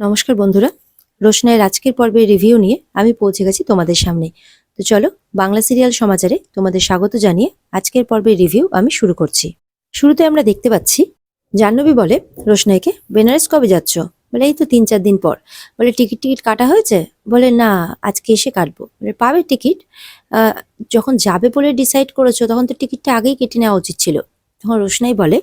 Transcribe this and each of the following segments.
নমস্কার বন্ধুরা, রোশনাইয়ের আজকের পর্বের রিভিউ নিয়ে আমি পৌঁছে গেছি তোমাদের সামনে। তো চলো, বাংলা সিরিয়াল সমাচারে তোমাদের স্বাগত জানিয়ে আজকের পর্বের রিভিউ আমি শুরু করছি। শুরুতে আমরা দেখতে পাচ্ছি জাহ্নবী বলে রোশনাইকে, বেনারস কবে যাচ্ছ? বলে এই তো 3-4 দিন পর। বলে টিকিট কাটা হয়েছে? বলে না, আজকে এসে কাটবো। বলে পাবে টিকিট? আহ, যখন যাবে বলে ডিসাইড করেছো তখন তো টিকিটটা আগেই কেটে নেওয়া উচিত ছিল। তখন রোশনাই বলে,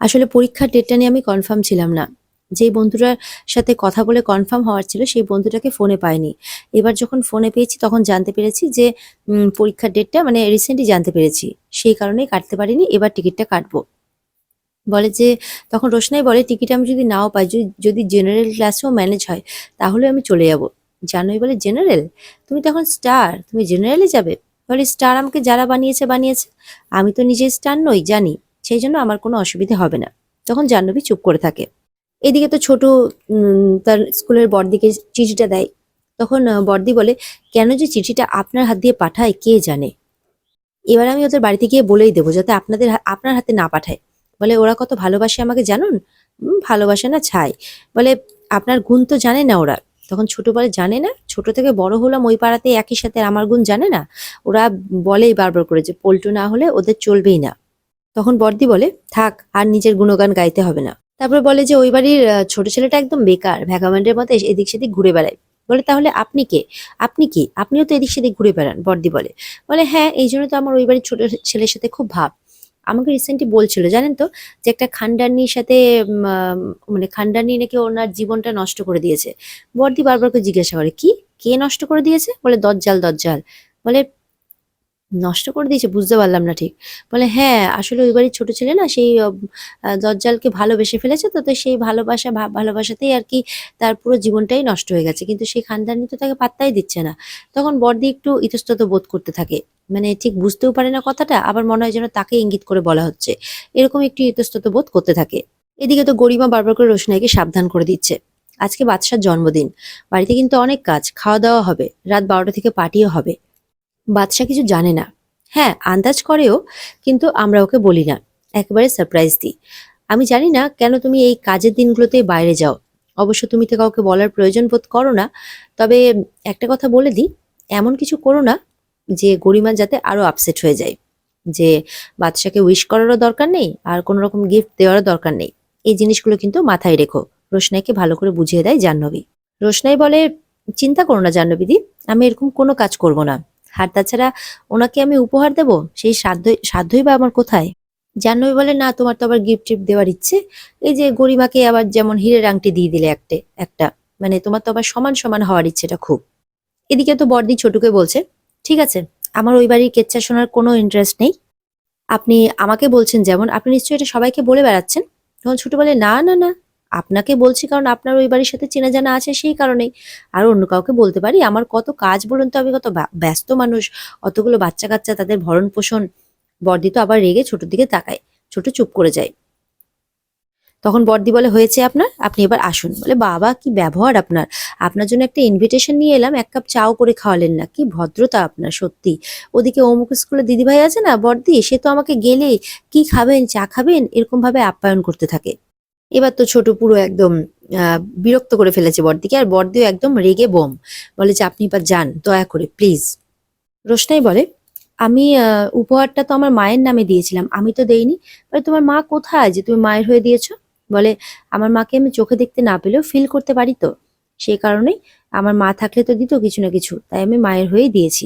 আসলে পরীক্ষার ডেটটা নিয়ে আমি কনফার্ম ছিলাম না। যেই বন্ধুটার সাথে কথা বলে কনফার্ম হওয়ার ছিল সেই বন্ধুটাকে ফোনে পাইনি। এবার যখন ফোনে পেয়েছি তখন জানতে পেরেছি যে পরীক্ষার ডেটটা মানে রিসেন্টলি জানতে পেরেছি, সেই কারণেই কাটতে পারিনি, এবার টিকিটটা কাটবো। বলে যে, তখন রোশনাই বলে টিকিট আমি যদি নাও পাই, যদি জেনারেল ক্লাসেও ম্যানেজ হয় তাহলে আমি চলে যাব। জাহ্নবী বলে, জেনারেল? তুমি তখন স্টার, তুমি জেনারেলে যাবে? বলে, স্টার আমাকে যারা বানিয়েছে বানিয়েছে, আমি তো নিজে স্টার নই, জানি, সেই জন্য আমার কোনো অসুবিধা হবে না। তখন জাহ্নবী চুপ করে থাকে। এদিকে তো ছোট তার স্কুলের বড়দিকে চিঠিটা দেয়। তখন বড়দি বলে, কেন যে চিঠিটা আপনার হাত দিয়ে পাঠায় কে জানে। এবার আমি ওদের বাড়িতে গিয়ে বলেই দেবো যাতে আপনার হাতে না পাঠায়। বলে, ওরা কত ভালোবাসে আমাকে জানুন? ভালোবাসে না ছাই। বলে, আপনার গুণ তো জানে না ওরা। তখন ছোট বলে, জানে না? ছোট থেকে বড় হলাম ওই পাড়াতে, একই সাথে আমার গুণ জানে না? ওরা বলেই বারবার করে যে পল্টু না হলে ওদের চলবেই না। তখন বড়দি বলে, থাক, আর নিজের গুণগান গাইতে হবে না। তারপর বলে যে ওই বাড়ির ছোট ছেলেটা একদম বেকার, ভ্যাগামেন্টের মতো এদিক সেদিক ঘুরে বেড়ায়। বলে, তাহলে আপনি কে? আপনি কি? আপনিও তো এদিক সেদিক ঘুরে বেড়ান। বড়দি বলে, হ্যাঁ, এই জন্য তো আমার ওই বাড়ির ছোট ছেলের সাথে খুব ভাব। আমাকে রিসেন্টলি বলছিল জানেন তো, যে একটা খানদানির সাথে মানে খানদানি নাকি ওনার জীবনটা নষ্ট করে দিয়েছে। বড়দি বারবার করে জিজ্ঞাসা করে, কি? কে নষ্ট করে দিয়েছে? বলে, দজ্জাল দজ্জাল। বলে, নষ্ট করে দিয়েছে? বুঝতে পারলাম না ঠিক। বলে, হ্যাঁ, আসলে ওই বাড়ির ছোট ছেলে না সেই দজ্জালকে ভালোবেসে ফেলেছে, তো তো সেই ভালোবাসাতেই আর কি তার পুরো জীবনটাই নষ্ট হয়ে গেছে, কিন্তু সেই খানদানি তো তাকে পাত্তাই দিচ্ছে না। তখন বড়দি একটু ইতস্তত বোধ করতে থাকে, মানে ঠিক বুঝতেও পারে না কথাটা, আবার মনে হয় যেন তাকে ইঙ্গিত করে বলা হচ্ছে, এরকম একটু ইতস্তত বোধ করতে থাকে। এদিকে তো গরিমা বারবার করে রোশনাইকে সাবধান করে দিচ্ছে, আজকে বাদশার জন্মদিন, বাড়িতে কিন্তু অনেক কাজ, খাওয়া দাওয়া হবে, রাত 12টা থেকে পার্টিও হবে। বাদশা কিছু জানে না। হ্যাঁ, আন্দাজ করেও, কিন্তু আমরা ওকে বলি না, একেবারে সারপ্রাইজ দিই। আমি জানি না কেন তুমি এই কাজের দিনগুলোতে বাইরে যাও। অবশ্য তুমি তো কাউকে বলার প্রয়োজন বোধ করো না। তবে একটা কথা বলে দিই, এমন কিছু করো না যে গরিমা যাতে আরো আপসেট হয়ে যায়। যে বাদশাকে উইশ করারও দরকার নেই, আর কোনো রকম গিফট দেওয়ারও দরকার নেই। এই জিনিসগুলো কিন্তু মাথায় রেখো। রোশনাইকে ভালো করে বুঝিয়ে দেয় জাহ্নবী। রোশনাই বলে, চিন্তা করো না জাহ্নবীদি, আমি এরকম কোনো কাজ করব না। আর তাছাড়া ওনাকে আমি উপহার দেব, সেই সাধ্যই বা আমার কোথায়? জাহ্নবী বলে, না, তোমার তো আবার গিফট টিফট দেওয়ার ইচ্ছে। এই যে গরিমাকে আবার যেমন হীরের আংটি দিয়ে দিলে একটা, মানে তোমার তো আবার সমান সমান হওয়ার ইচ্ছেটা খুব। এদিকে তো বড়দি ছোটকে বলছে, ঠিক আছে, আমার ওই বাড়ির কেচ্ছা শোনার কোনো ইন্টারেস্ট নেই। আপনি আমাকে বলছেন যেমন, আপনি নিশ্চয়ই এটা সবাইকে বলে বেড়াচ্ছেন। তখন ছোট বলে, না না না, আপনাকে বলছি কারণ আপনার ওই বাড়ির সাথে চেনা জানা আছে সেই কারণেই। আর অন্য কাউকে বলতে পারি? আমার কত কাজ বলুন তো, আমি কত ব্যস্ত মানুষ, অতগুলো বাচ্চা কাচ্চা, তাদের ভরণ পোষণ। বড়দি তো আবার রেগে ছোটর দিকে তাকায়, ছোট চুপ করে যায়। তখন বড়দি বলে, হয়েছে আপনার, আপনি এবার আসুন। বলে, বাবা কি ব্যবহার আপনার! আপনার জন্য একটা ইনভিটেশন নিয়ে এলাম, এক কাপ চাও করে খাওয়ালেন না, কি ভদ্রতা আপনার সত্যি। ওদিকে অমুক স্কুলে দিদিভাই আছে না বড়দি, সে তো আমাকে গেলে কি খাবেন, চা খাবেন, এরকম ভাবে আপ্যায়ন করতে থাকে। এবার তো ছোট পুরো একদম বিরক্ত করে ফেলেছে বড়দিকে, আর বড়দিও একদম রেগে বোম। বলে যে, আপনি এবার যান দয়া করে প্লিজ। রোশনাই বলে, আমি উপহারটা তো আমার মায়ের নামে দিয়েছিলাম, আমি তো দেইনি। বলে, তোমার মা কোথায় যে তুমি মায়ের হয়ে দিয়েছো? বলে, আমার মাকে আমি চোখে দেখতে না পেলেও ফিল করতে পারি তো, সেই কারণেই আমার মা থাকলে তো দিত কিছু না কিছু, তাই আমি মায়ের হয়েই দিয়েছি।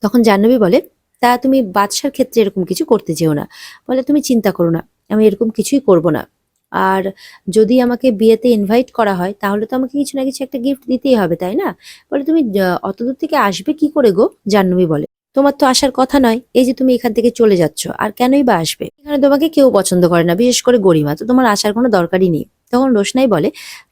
তখন জাহ্নবী বলে, তা তুমি বাদশার ক্ষেত্রে এরকম কিছু করতে যেও না। বলে, তুমি চিন্তা করো না, আমি এরকম কিছুই করব না। আর যদি আমাকে বিয়েতে ইনভাইট করা হয় তাহলে তো আমাকে কিছু না কিছু একটা গিফট দিতেই হবে, তাই না? বলে, তুমি অত দূর থেকে আসবে কি করে গো? জাহ্নবী বলে, তোমার তো আসার কথা নয়, এই যে তুমি এখান থেকে চলে যাচ্ছ, আর কেনই বা আসবে? এখানে তোমাকে কেউ পছন্দ করে না, বিশেষ করে গরিমা, তো তোমার আসার কোনো দরকারই নেই। তখন রোশনাই বলে,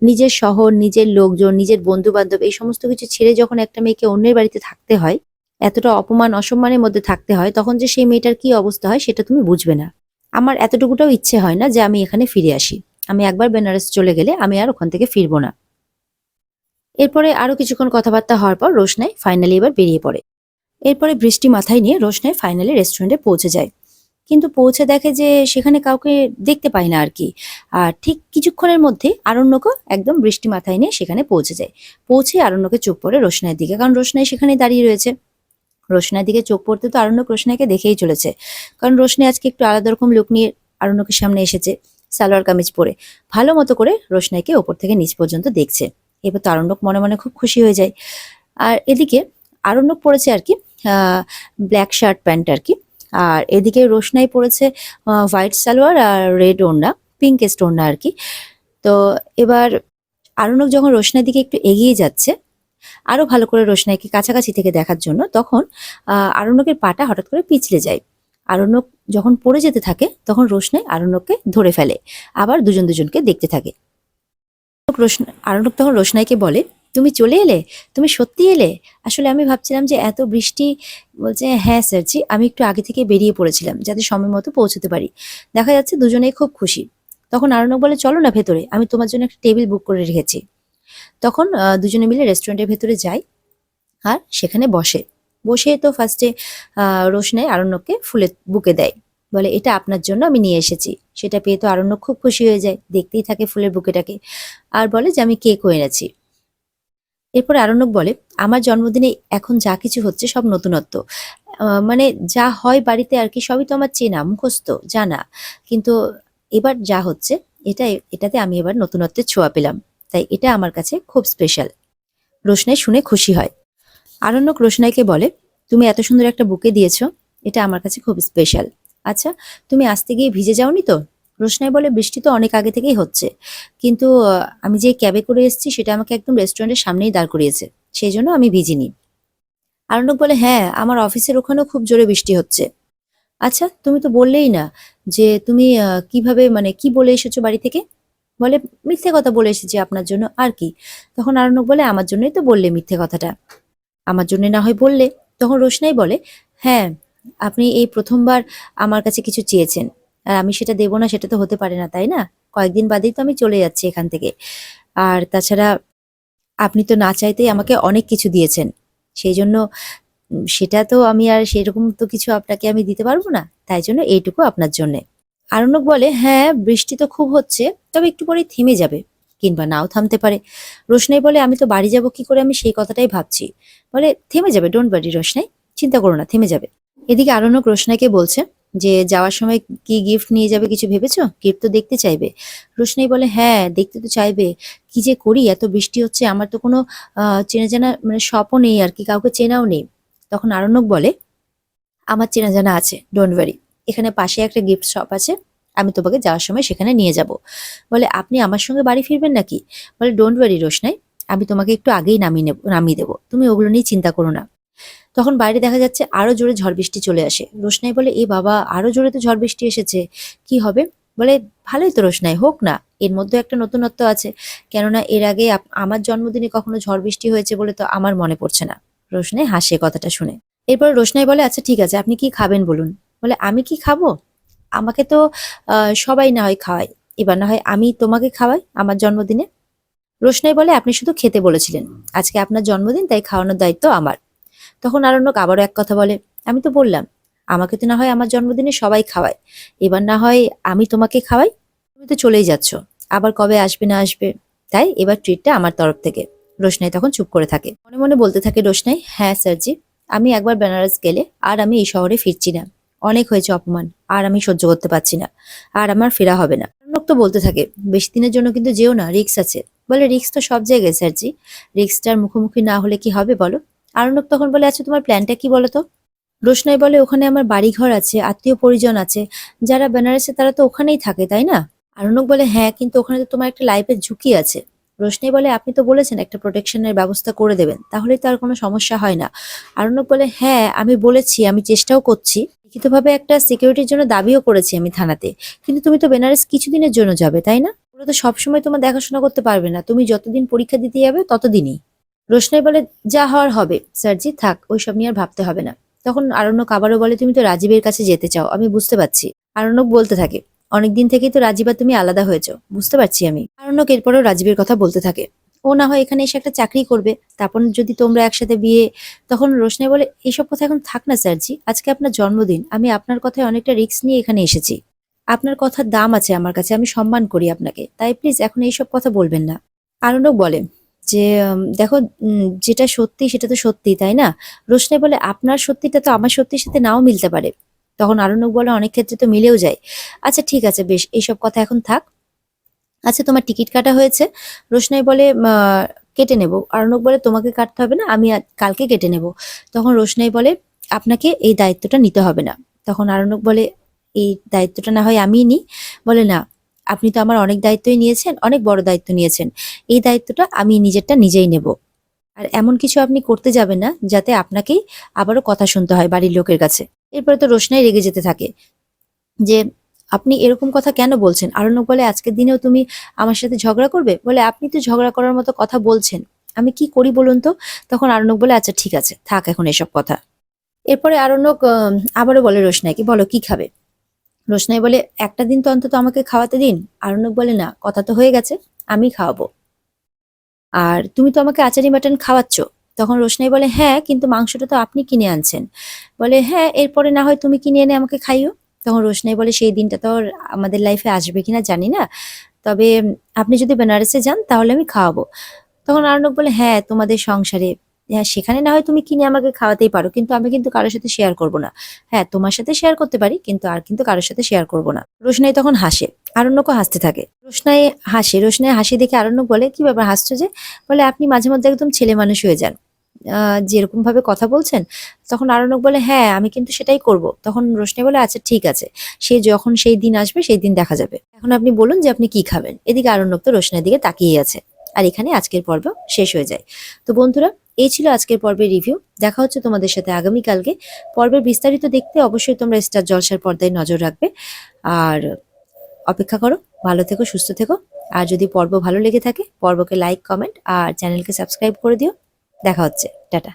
নিজের শহর, নিজের লোকজন, নিজের বন্ধু বান্ধব, এই সমস্ত কিছু ছেড়ে যখন একটা মেয়েকে অন্যের বাড়িতে থাকতে হয়, এতটা অপমান অসম্মানের মধ্যে থাকতে হয়, তখন যে সেই মেয়েটার কি অবস্থা হয় সেটা তুমি বুঝবে না। আমার এতটুকুটাও ইচ্ছে হয় না যে আমি এখানে ফিরে আসি। আমি একবার বেনারস চলে গেলে আমি আর ওখান থেকে ফিরবো না। এরপরে আরো কিছুক্ষণ কথাবার্তা হওয়ার পর রোশনাই ফাইনালি এবার বেরিয়ে পড়ে। এরপরে বৃষ্টি মাথায় নিয়ে রোশনাই ফাইনালি রেস্টুরেন্টে পৌঁছে যায়। কিন্তু পৌঁছে দেখে যে সেখানে কাউকে দেখতে পায় না আর কি। আর ঠিক কিছুক্ষণের মধ্যে আরণ্যকও একদম বৃষ্টি মাথায় নিয়ে সেখানে পৌঁছে যায়। পৌঁছে আরণ্যকের চোখ পড়ে রোশনাইয়ের দিকে, কারণ রোশনাই সেখানে দাঁড়িয়ে রয়েছে। রোশনাইয়ের দিকে চোখ পড়তে তো আরণ্যক রোশনাইকে দেখেই চলেছে, কারণ রোশনাই আজকে একটু আলাদা রকম লুক নিয়ে আরণ্যকের সামনে এসেছে, সালোয়ার কামিজ পরে ভালো মতো করে রোশনাইকে ওপর থেকে নিচ পর্যন্ত দেখছে। এবার তো আরণ্যক মনে মনে খুব খুশি হয়ে যায়। আর এদিকে আরণ্যক পড়েছে আর কি ব্ল্যাক শার্ট প্যান্ট আর কি, আর এদিকে রোশনাই পড়েছে হোয়াইট সালোয়ার আর রেড ওড়না, পিঙ্কেস্ট ওড়না আর কি। তো এবার আরণ্যক যখন রোশনাইয়ের দিকে একটু এগিয়ে যাচ্ছে আরো ভালো করে রোশনাইকে কাছাকাছি থেকে দেখার জন্য, তখন আরণ্যকের পাটা হঠাৎ করে পিছলে যায়। আরণ্যক যখন পড়ে যেতে থাকে তখন রোশনাই আরণ্যককে ধরে ফেলে, আবার দুজন দুজনকে দেখতে থাকে। আরণ্যক তখন রোশনাইকে বলে, তুমি চলে এলে, তুমি সত্যি এলে? আসলে আমি ভাবছিলাম যে এত বৃষ্টি। বলছে, হ্যাঁ স্যারজি, আমি একটু আগে থেকে বেরিয়ে পড়েছিলাম যাতে সময় মতো পৌঁছতে পারি। দেখা যাচ্ছে দুজনেই খুব খুশি। তখন আরণ্যক বলে, চলো না ভেতরে, আমি তোমার জন্য একটা টেবিল বুক করে রেখেছি। তখন দুজনে মিলে রেস্টুরেন্টের ভেতরে যায় আর সেখানে বসে। বসে তো ফার্স্টে রোশনাই আরণ্যককে ফুলের বুকে দেয়, বলে এটা আপনার জন্য আমি নিয়ে এসেছি। সেটা পেয়ে তো আরণ্যক খুব খুশি হয়ে যায়, দেখতেই থাকে ফুলের বুকেটাকে, আর বলে যে আমি কেকও এনেছি। এরপরে আরণ্যক বলে, আমার জন্মদিনে এখন যা কিছু হচ্ছে সব নতুনত্ব, মানে যা হয় বাড়িতে আর কি সবই তো আমার চেনা মুখস্থ জানা, কিন্তু এবার যা হচ্ছে এটাতে আমি এবার নতুনত্বের ছোঁয়া পেলাম, তাই এটা আমার কাছে খুব স্পেশাল। রোশনাই শুনে খুশি হয়। আরণ্যক রোশনাইকে বলে, তুমি এত সুন্দর একটা বুকে দিয়েছো, এটা আমার কাছে খুব স্পেশাল। আচ্ছা, তুমি আসতে গিয়ে ভিজে যাওনি তো? রোশনাই বলে, বৃষ্টি তো অনেক আগে থেকেই হচ্ছে, কিন্তু আমি যে ক্যাবে করে এসেছি সেটা আমাকে একদম রেস্টুরেন্টের সামনেই দাঁড় করিয়েছে, সেই জন্য আমি ভিজিনি। আরণ্যক বলে, হ্যাঁ আমার অফিসের ওখানেও খুব জোরে বৃষ্টি হচ্ছে। আচ্ছা, তুমি তো বললেই না যে তুমি কিভাবে, মানে কি বলে এসেছো বাড়ি থেকে? বলে, মিথ্যে কথা বলে এসেছি আপনার জন্য, আর কি। তখন আরণ্যক বলে, আমার জন্যই তো বললে মিথ্যে কথাটা, আমার জন্য না হয় বললে। তখন রোশনাই বলে, হ্যাঁ আপনি এই প্রথমবার আমার কাছে কিছু চেয়েছেন, আর আমি সেটা দেবো না সেটা তো হতে পারে না, তাই না? কয়েকদিন বাদেই তো আমি চলে যাচ্ছি এখান থেকে। আর তাছাড়া আপনি তো না চাইতেই আমাকে অনেক কিছু দিয়েছেন, সেই জন্য সেটা তো আমি আর সেরকম তো কিছু আপনাকে আমি দিতে পারবো না, তাই জন্য এইটুকু আপনার জন্যে। আরণ্যক বলে, হ্যাঁ বৃষ্টি তো খুব হচ্ছে, তবে একটু পরেই থেমে যাবে, কিংবা নাও থামতে পারে। রোশনাই বলে, আমি তো বাড়ি যাব কি করে, আমি সেই কথাটাই ভাবছি। বলে, থেমে যাবে, ডোন্ট ওয়ারি রোশনাই, চিন্তা করো না, থেমে যাবে। এদিকে আরণ্যক রোশনাইকে বলছে যে যাওয়ার সময় কি গিফট নিয়ে যাবে, কিছু ভেবেছো? গিফট তো দেখতে চাইবে। রোশনাই বলে, হ্যাঁ দেখতে তো চাইবে, কি যে করি, এত বৃষ্টি হচ্ছে, আমার তো কোনো চেনা জানা মানে শপও নেই আর কি, কাউকে চেনাও নেই। তখন আরণ্যক বলে, আমার চেনা জানা আছে, ডোন্ট ওয়ারি, এখানে পাশে একটা গিফট শপ আছে, আমি তোমাকে যাওয়ার সময় সেখানে নিয়ে যাব। বলে, আপনি আমার সঙ্গে বাড়ি ফিরবেন নাকি? বলে, ডোন্ট ওয়ারি রোশনাই, আমি তোমাকে একটু আগেই নামিয়ে দেবো, তুমি ওগুলো নিয়ে চিন্তা করো না। তখন বাইরে দেখা যাচ্ছে আরো জোরে ঝড় বৃষ্টি চলে আসে। রোশনাই বলে, এ বাবা, আরো জোরে তো ঝড় বৃষ্টি এসেছে, কি হবে? বলে, ভালোই তো রোশনাই, হোক না, এর মধ্যে একটা নতুনত্ব আছে, কেননা এর আগে আমার জন্মদিনে কখনো ঝড় বৃষ্টি হয়েছে বলে তো আমার মনে পড়ছে না। রোশনাই হাসে কথাটা শুনে। এরপর রোশনাই বলে, আচ্ছা ঠিক আছে, আপনি কি খাবেন বলুন। বলে, আমি কি খাবো? আমাকে তো সবাই না হয় খাওয়ায়, এবার না হয় আমি তোমাকে খাওয়াই আমার জন্মদিনে। রোশনাই বলে, আপনি শুধু খেতে বলেছিলেন, আজকে আপনার জন্মদিন, তাই খাওয়ানোর দায়িত্ব আমার। তখন আরণ্যক আবারও এক কথা বলে, আমি তো বললাম আমাকে তো না হয় আমার জন্মদিনে সবাই খাওয়ায়, এবার না হয় আমি তোমাকে খাওয়াই। তুমি তো চলেই যাচ্ছ, আবার কবে আসবে না আসবে, তাই এবার ট্রিটটা আমার তরফ থেকে। রোশনাই তখন চুপ করে থাকে, মনে মনে বলতে থাকে রোশনাই, হ্যাঁ স্যারজি, আমি একবার বেনারস গেলে আর আমি এই শহরে ফিরছি না, অনেক হয়েছে অপমান, আর আমি সহ্য করতে পারছি না, আর আমার ফেরা হবে না। আরণ্যক তো বলতে থাকে, বেশি দিনের জন্য কিন্তু যেও না, রিস্ক আছে। বলে, রিস্ক তো সব জায়গায় স্যারজি, রিস্কটার মুখোমুখি না হলে কি হবে বলো। আরণ্যক তখন বলে, আচ্ছা তোমার প্ল্যানটা কি বলো তো? রোশনাই বলে, ওখানে আমার বাড়িঘর আছে, আত্মীয় পরিজন আছে, যারা বেনারসে তারা তো ওখানেই থাকে, তাই না? আরণ্যক বলে, হ্যাঁ কিন্তু ওখানে তো তোমার একটা লাইফের ঝুঁকি আছে। রোশনাই বলে, আপনি তো বলেছেন একটা প্রোটেকশনের ব্যবস্থা করে দেবেন, তাহলে তো আর কোনো সমস্যা হয় না। আরণ্যক বলে, হ্যাঁ আমি বলেছি, আমি চেষ্টাও করছি, লিখিতভাবে একটা সিকিউরিটির জন্য দাবিও করেছি আমি থানাতে, কিন্তু তুমি তো বেনারস কিছুদিনের জন্য যাবে, তাই না? ওরা তো সবসময় তোমার দেখাশোনা করতে পারবে না, তুমি যতদিন পরীক্ষা দিতে যাবে ততদিনই। রোশনাই বলে, যা হওয়ার হবে স্যারজি, থাক ওইসব নিয়ে আর ভাবতে হবে না। তখন আরণ্যক আবারও বলে, তুমি তো রাজীবের কাছে যেতে চাও, আমি বুঝতে পারছি। আরণ্যক বলতে থাকে, অনেকদিন থেকেই তো রাজীব আর তুমি আলাদা হয়েছো, বুঝতে পারছি আমি। আরণ্যক এরপরও রাজীবের কথা বলতে থাকে। ও না হয় এখানে এসে একটা চাকরি করবে, তারপর যদি তোমরা একসাথে বিয়ে। তখন রোশনাই বলে এইসব কথা এখন থাক না স্যারজি, আজকে আপনার জন্মদিন, আমি আপনার কথায় অনেকটা রিস্ক নিয়ে এখানে এসেছি। আপনার কথার দাম আছে আমার কাছে, আমি সম্মান করি আপনাকে, তাই প্লিজ এখন এইসব কথা বলবেন না। আরণ্যক বলে যে দেখো, যেটা সত্যি সেটা তো সত্যি, তাই না? রোশনাই বলে আপনার সত্যিটা তো আমার সত্যির সাথে নাও মিলতে পারে। তখন আরণ্যক বলে অনেক ক্ষেত্রে তো মিলেও যায়। আচ্ছা ঠিক আছে, বেশ, এইসব কথা এখন থাক। আচ্ছা তোমার টিকিট কাটা হয়েছে? রোশনাই বলে কেটে নেব। আরণ্যক বলে তোমাকে কাটতে হবে না, আমি কালকে কেটে নেব। তখন রোশনাই বলে আপনাকে এই দায়িত্বটা নিতে হবে না। তখন আরণ্যক বলে এই দায়িত্বটা না হয় আমিই নিই। বলে না, আপনি তো আমার অনেক দায়িত্বই নিয়েছেন, অনেক বড় দায়িত্ব নিয়েছেন, এই দায়িত্বটা আমি নিজেরটা নিজেই নেব। আর এমন কিছু আপনি করতে যাবেন না যাতে আপনাকেই আবারও কথা শুনতে হয় বাড়ির লোকের কাছে। এরপরে তো রোশনাই রেগে যেতে থাকে যে আপনি এরকম কথা কেন বলছেন? আরণ্যক বলে আজকের দিনেও তুমি আমার সাথে ঝগড়া করবে? বলে আপনি তো ঝগড়া করার মতো কথা বলছেন, আমি কি করি বলুন তো? তখন আরণ্যক বলে আচ্ছা ঠিক আছে, থাক এখন এসব কথা। এরপরে আরণ্যক আবারও বলে রোশনাইকে, বলো কি খাবে? রোশনাই বলে একটা দিন তো অন্তত আমাকে খাওয়াতে দিন। আরণ্যক বলে না, কথা তো হয়ে গেছে, আমি খাওয়াবো। আর তুমি তো আমাকে আচারি মাটন খাওয়াচ্ছ। তখন রোশনাই বলে হ্যাঁ, কিন্তু মাংসটা তো আপনি কিনে আনছেন। বলে হ্যাঁ, এরপরে না হয় তুমি কিনে এনে আমাকে খাইও। তখন রোশনাই বলে সেই দিনটা তো আর আমাদের লাইফে আসবে কিনা জানি না, তবে আপনি যদি বেনারসে যান তাহলে আমি খাওয়াবো। তখন আর্ণব বলে হ্যাঁ, তোমাদের সংসারে, হ্যাঁ সেখানে না হয় তুমি কিনে আমাকে খাওয়াতেই পারো, কিন্তু আমি কিন্তু কারোর সাথে শেয়ার করব না। হ্যাঁ তোমার সাথে শেয়ার করতে পারি, কিন্তু আর কিন্তু কারোর সাথে শেয়ার করব না। রোশনাই তখন হাসে, আরণ্যকও হাসতে থাকে। রোশনাই হাসি দেখে আরণ্যক বলে কি ব্যাপার হাসছো যে? বলে আপনি মাঝে মধ্যে একদম ছেলে মানুষ হয়ে যান, যেরকম ভাবে কথা বলছেন। তখন আরণ্যক বলে হ্যাঁ আমি কিন্তু সেটাই করব। তখন রোশনাই বলে আচ্ছা ঠিক আছে, সে যখন সেই দিন আসবে সেই দিন দেখা যাবে, এখন আপনি বলুন যে আপনি কি খাবেন। এদিকে আরণ্যক তো রোশনাইয়ের দিকে তাকিয়ে আছে। আর এখানে আজকের পর্ব শেষ হয়ে যায়। তো বন্ধুরা, এই ছিল আজকের পর্বের রিভিউ। দেখা হচ্ছে তোমাদের সাথে আগামীকালকে। পর্বের বিস্তারিত দেখতে অবশ্যই তোমরা স্টার জলসার পর্দায় নজর রাখবে। আর অপেক্ষা করো, ভালো থেকো, সুস্থ থেকো। আর যদি পর্ব ভালো লেগে থাকে পর্বকে লাইক, কমেন্ট আর চ্যানেলকে সাবস্ক্রাইব করে দিও। দেখা হচ্ছে, টাটা।